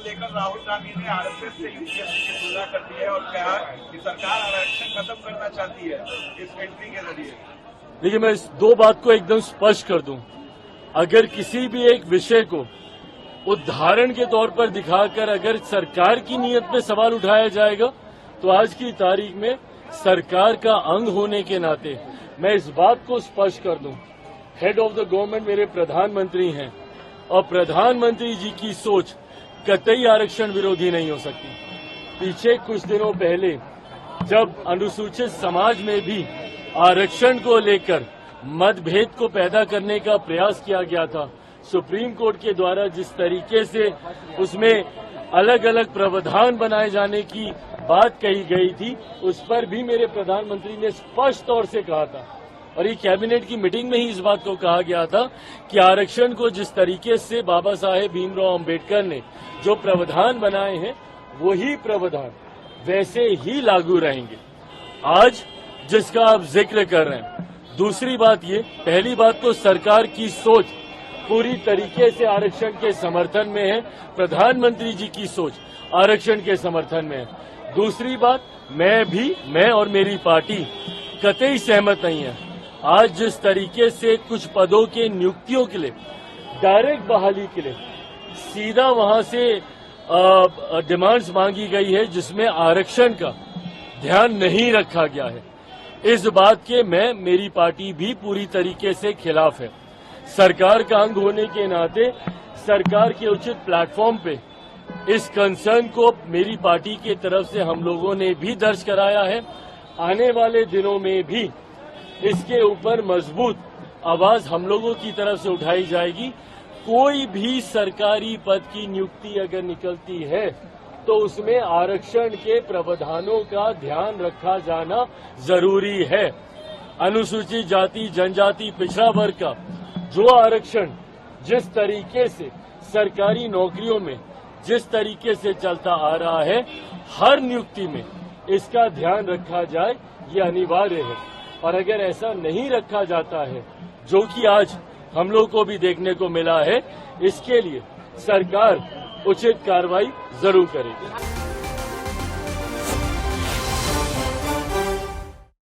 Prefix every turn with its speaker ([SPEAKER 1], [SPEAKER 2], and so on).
[SPEAKER 1] लेकर राहुल गांधी ने आरएसएस से यूपीएससी की तुलना कर दी है और कहा कि सरकार आरक्षण खत्म करना चाहती है इस एंट्री के जरिए।
[SPEAKER 2] देखिए, मैं इस दो बात को एकदम स्पष्ट कर दूं। अगर किसी भी एक विषय को उदाहरण के तौर पर दिखाकर अगर सरकार की नीयत में सवाल उठाया जाएगा तो आज की तारीख में सरकार का अंग होने के नाते मैं इस बात को स्पष्ट कर दूं, हेड ऑफ द गवर्नमेंट मेरे प्रधानमंत्री हैं और प्रधानमंत्री जी की सोच कतई आरक्षण विरोधी नहीं हो सकती। पीछे कुछ दिनों पहले जब अनुसूचित समाज में भी आरक्षण को लेकर मतभेद को पैदा करने का प्रयास किया गया था, सुप्रीम कोर्ट के द्वारा जिस तरीके से उसमें अलग अलग प्रावधान बनाए जाने की बात कही गई थी, उस पर भी मेरे प्रधानमंत्री ने स्पष्ट तौर से कहा था और ये कैबिनेट की मीटिंग में ही इस बात को कहा गया था कि आरक्षण को जिस तरीके से बाबा साहेब भीमराव अंबेडकर ने जो प्रावधान बनाए हैं वही प्रावधान वैसे ही लागू रहेंगे। आज जिसका आप जिक्र कर रहे हैं, दूसरी बात ये, पहली बात तो सरकार की सोच पूरी तरीके से आरक्षण के समर्थन में है, प्रधानमंत्री जी की सोच आरक्षण के समर्थन में है। दूसरी बात, मैं और मेरी पार्टी कतई सहमत नहीं है। आज जिस तरीके से कुछ पदों के नियुक्तियों के लिए डायरेक्ट बहाली के लिए सीधा वहां से डिमांड्स मांगी गई है जिसमें आरक्षण का ध्यान नहीं रखा गया है, इस बात के मेरी पार्टी भी पूरी तरीके से खिलाफ है। सरकार का अंग होने के नाते सरकार के उचित प्लेटफॉर्म पे इस कंसर्न को मेरी पार्टी की तरफ से हम लोगों ने भी दर्ज कराया है। आने वाले दिनों में भी इसके ऊपर मजबूत आवाज हम लोगों की तरफ से उठाई जाएगी। कोई भी सरकारी पद की नियुक्ति अगर निकलती है तो उसमें आरक्षण के प्रावधानों का ध्यान रखा जाना जरूरी है। अनुसूचित जाति, जनजाति, पिछड़ा वर्ग का जो आरक्षण जिस तरीके से सरकारी नौकरियों में जिस तरीके से चलता आ रहा है, हर नियुक्ति में इसका ध्यान रखा जाए, ये अनिवार्य है। और अगर ऐसा नहीं रखा जाता है, जो कि आज हम लोग को भी देखने को मिला है, इसके लिए सरकार उचित कार्रवाई जरूर करेगी।